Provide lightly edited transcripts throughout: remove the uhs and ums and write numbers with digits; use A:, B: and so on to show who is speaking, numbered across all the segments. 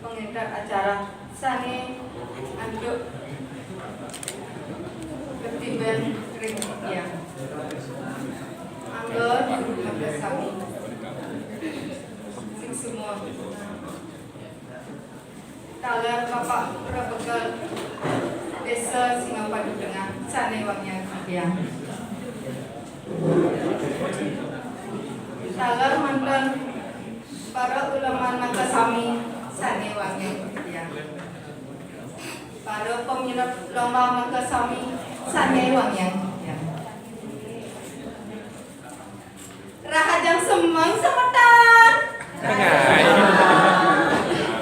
A: Pengedar acara sane anduk ketimbang ring ya. Angger ada sami. Sing semua. Talar Bapak Prabegal Desa Singapadu Tengah sane wangnya ya. Talar mantan para ulama Nakasami sane wangnya ya. Para peminat lomba Nakasami sane wangnya ya. Rahajang semang semetan.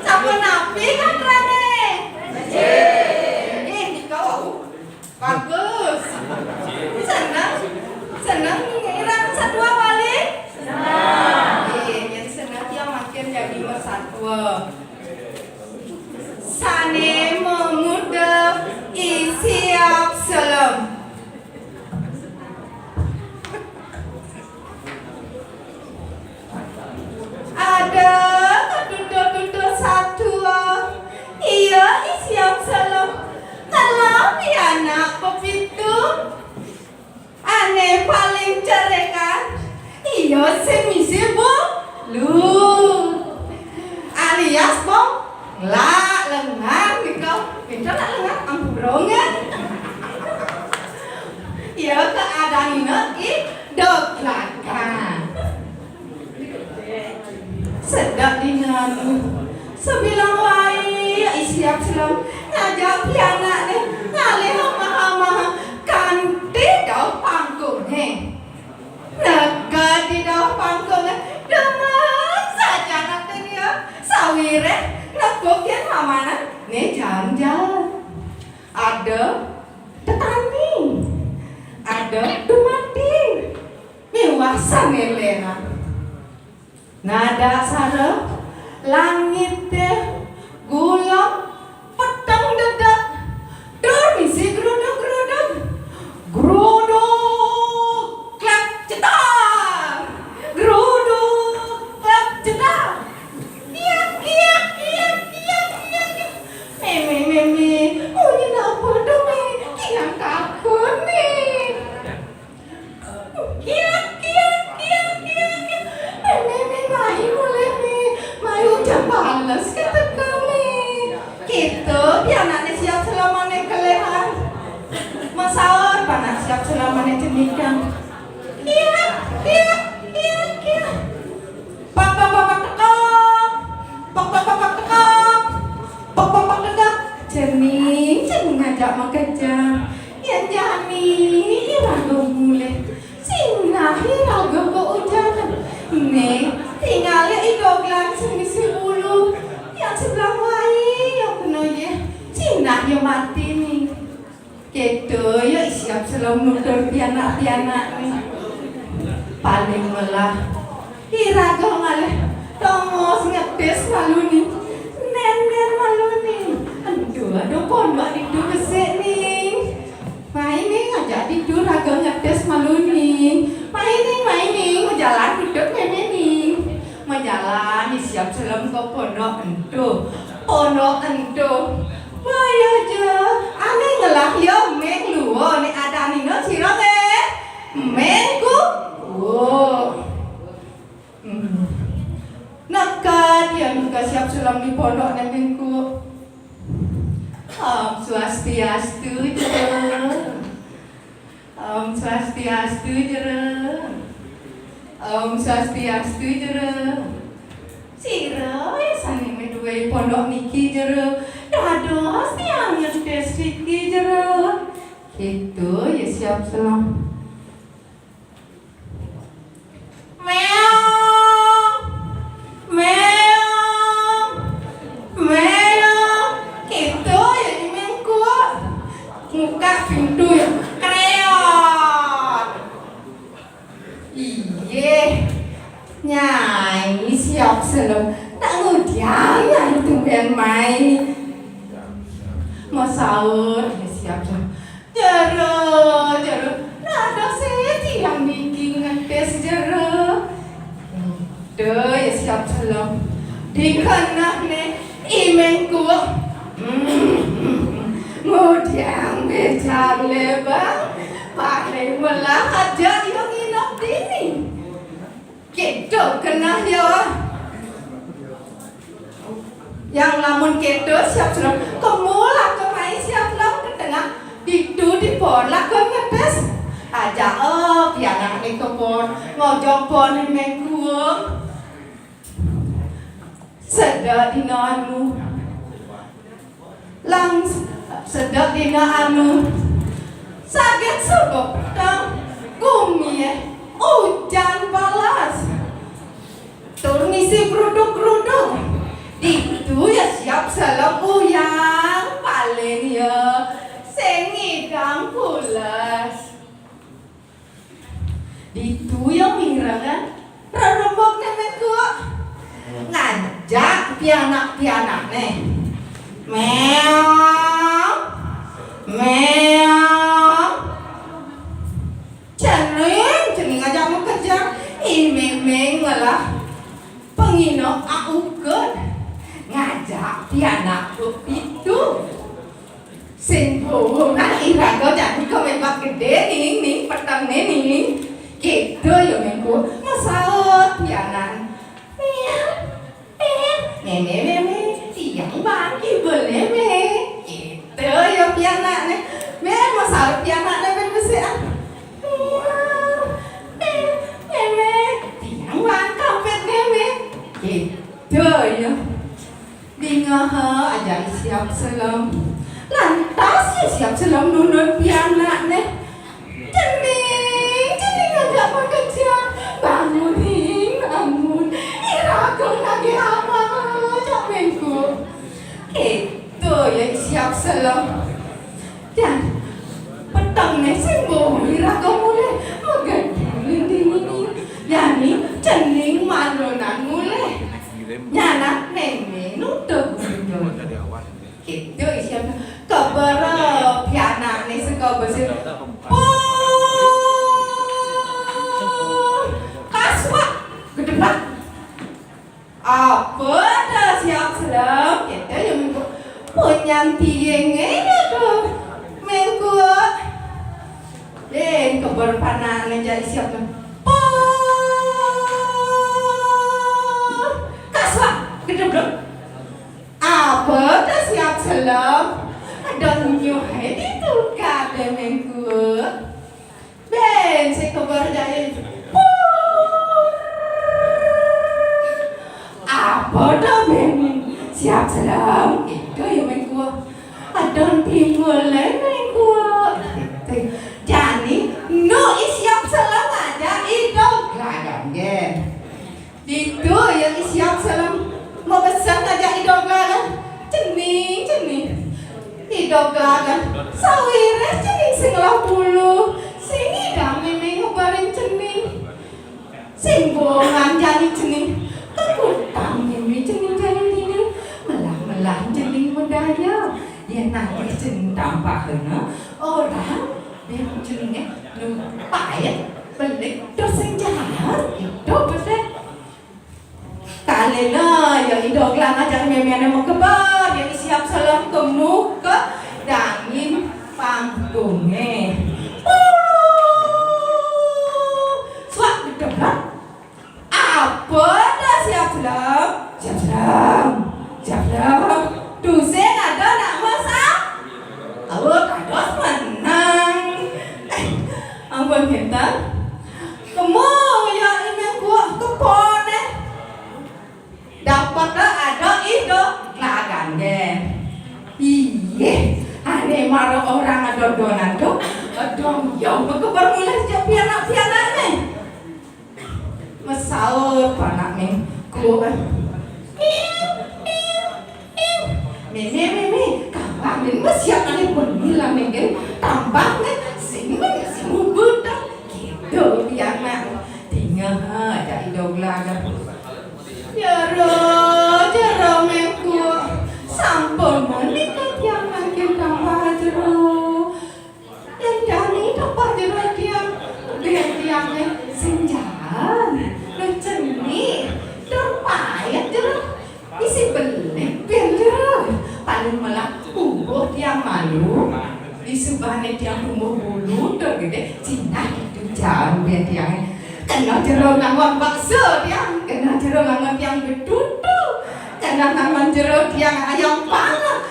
A: Sampun napi kan rane. Kau bagus. Senang irang satwa balik. Yang senang dia makin jadi bersatwa. Sane memuda isiap salam. Ada keduduk-duduk satu. Iya isiap salam. Kalau anak pepitu aneh paling cerekan. Iya semisi bong lu alias bong la lengan dikau pintar la lengan ambrongan. Iya keadaan ini doklakan sedap dengan sebilang wae isiap selam ngajak pianak deh ngalih hama-hama kanti dau panggung naga di dau panggung demen saja nanti dia sawire negokin mamana nih jalan-jalan ada tetani ada dumati miwasan elena nada sara langit teh gulung petang dedak dormisi geruduk klap cetar geruduk klap cetar kiak meme oh ini apa dong kiang takut nih kiak meme mayu jam balas kata kami gitu dia anaknya siap selamanya kelehan masalah panas siap selamanya cemikan kiak pak tekap cermin ngajak mengejar yang jami irago mulai sinah irago keujangan nih tinggalnya idoglan semisi bulu yang sebelah wae yang penuh ya sinah yang mati nih gitu ya siap selam nutur pianak-pianak nih paling melah irago ngalih tongos ngetes malu nih nen malu nih aduh pondok didu besek nih main nih ngajak didu raga ngetes malu nih main nih mau jalan duduk meme nih mau jalan siap selam ke pondok ento Wah aja, aneh ngelah ya meng luo nih ada nih nggak sih mengku, nakat ya nggak siap selam di pondok nih mengku, swastiastu jero, swastiastu jero, siro ya sani medue pondok niki jero. Dados tiang nyetes iki jero. Gitu ya siap selam. Meong. Gitu ya imengku. Muka pintu ya kreot. Iye. Nyai siap selam. Tak ngudiang ya itu ben mai. Mau sahur ya siap jero nada sih yang bikin ngetes jero itu ya siap selam di kena ne imengku mudiang becar lebar pakai malah aja yang inap dini gitu kena ya yang lamun gitu siap sudah kemula kemai siap lam ke tengah itu di pon lah ke ngetes aja biar anak ke pon ngojok pon imengku sedap dina anu lang sedap dina anu sakit sebab tang gumi hujan balas tur ngisi kerudung-kerudung itu ya siap selaku yang paling ya sengidang pulas itu yang mirangan rarembok nemeku ngajak pianak-pianak nih meong meong cening ngajak mau kejar imeng-meng lah penginok aukeun ngajak pianak itu sing hubungan iraga jadi kemebak gede ning petang ning gitu ya mengku masaut pianan meme tiang bagi boleh me gitu ya pianak nih me masalah pianak nih ben besian meme tiang bagi kampet me gitu ya dingah aja siap selam lantas ya siap selam nunut pianak nih cening agak bekerja bangunin iraga lagi apa mengku itu ya siap selam dan petang nih sembuh iraga mulai magandulin dingin yani cening malunan mulai nyanak neng nutup gitu siap kabar pianak nih sekabar sih kaswa kedepan apa dah siap selam kita yang mengku penyanti yang tuh mengku dan kabar panas jadi siap tuh kaswa kedepan apa dah siap selam ada nyuhai di tukar deh mengku ben si kabar jadi apa dah ben siap selam itu ya mengku adon timul mengku jadi no siap selam aja itu lagan gen itu ya siap selam mau pesan aja itu lagan cening itu lagan sawires cening sing 80 sing idang memeng ngobarin cening sing bongan jadi cening kekutang mimi cening jadi ini melah cening medaya dia nangis cening tampak kena orang dia ceningnya lupa ya belik dosen jahat itu betul kali lah yang idok lang aja meme mau kebar yang siap salam ke muka dangin panggungnya suat dekat apa dah siap selam dosen ada nak masak kados menang ampun kita kamu ya ini gua kepon dapat ada itu lagan deh iya aneh marah orang adon-adonan tuh adon ya berkebar mulai sejak pianak-pianak nih masalah panak nih gua meme kawan dan siap aneh bernilang nih tambah nih sing budang gitu pianak tinggal ada idol lagan jero mengku sampun menikah yang makin tambah jero dan jani tambah jero tiang senjaan lu ceni terpai di subane tiang rumah bulu gede Cina itu jauh biar tiang kena jero ngangon bakso tiang kena jero ngangon tiang betutu kena ngangon jero tiang ayam panggang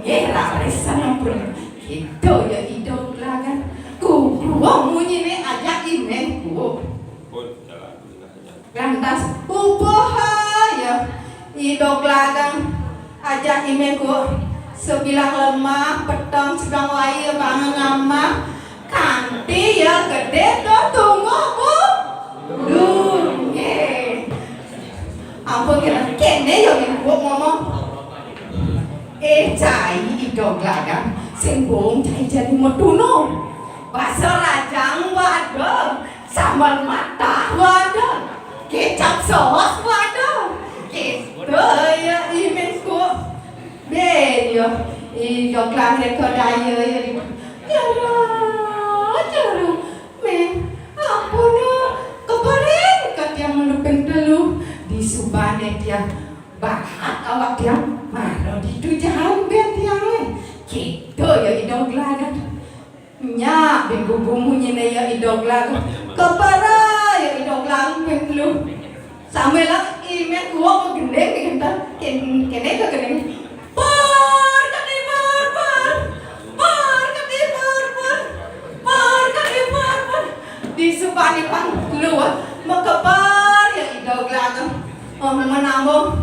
A: ngira resan pun itu ya hidup lagan ku munyi ne ajak imen ku lantas ya hidup lagan ajak imen ku sebilang lemah petang sedang waya bangun ngama kanti ya gede tuh tunggu bu ampun kene yang ku ngomong cai hidup lagan sembung cai jadi metuno bakso rajang waduh sambal mata waduh kecap sos waduh gitu ya imenku beyo hidup lagan kedaya ya jara men ampun kemarin yang menupin telu di subane dia bahat awak dia marah di tu jalan biar tiang gitu ya hidup lagan nya bingung bunyi ya hidup lagan kepara ya hidup lagan telu sampai lah imet gua gendeng kita kene ke gendeng di subani pang luar makabar ya hidup lagan menambung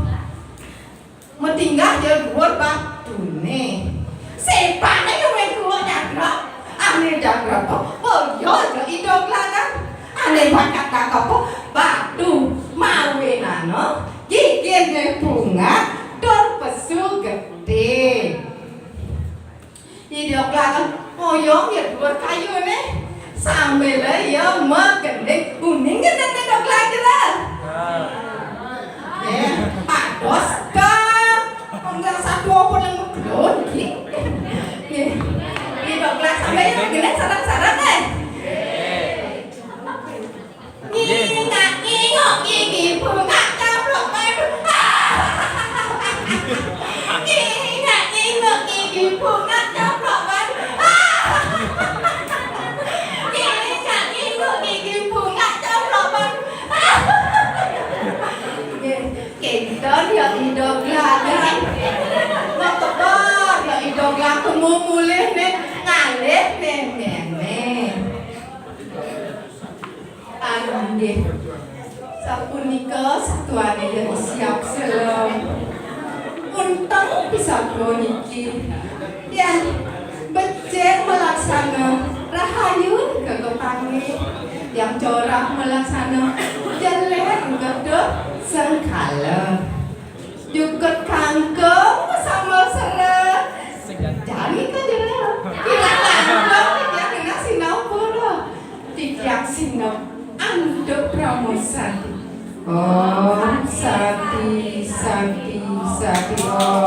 A: metinggal dia buat batu nih sepana yang main keluar jagrap aneh jagrap oh yo hidup lagan aneh bakat apa batu mawinano gigit bunga dor pesu gede hidup lagan moyong ya buat kayu nih sampai lah ya magendeng kuning gendeng hidup lagan lah pados kan enggak satu apa yang belum hidup lagan sampai yang gendeng sarang-sarang deh ngingok gigi bunga caplok baru ngingok gigi bunga caplok baru ngingok gigi bunga caplok baru kita dia hidup lagan makabar ya hidup lagan mulai nih ngalih nih Ande, sapunika satuane yang siap selam. Untung bisa niki, yang becek melaksana rahayun kekepangi, yang corak melaksana jelek gedek sengkala. Jukut kangkung sambal seret, jadi kan jelek. Tidak kangkung yang kena sinau pura, tidak sinau. Ando Pramosati Om Sati Sati Sati Om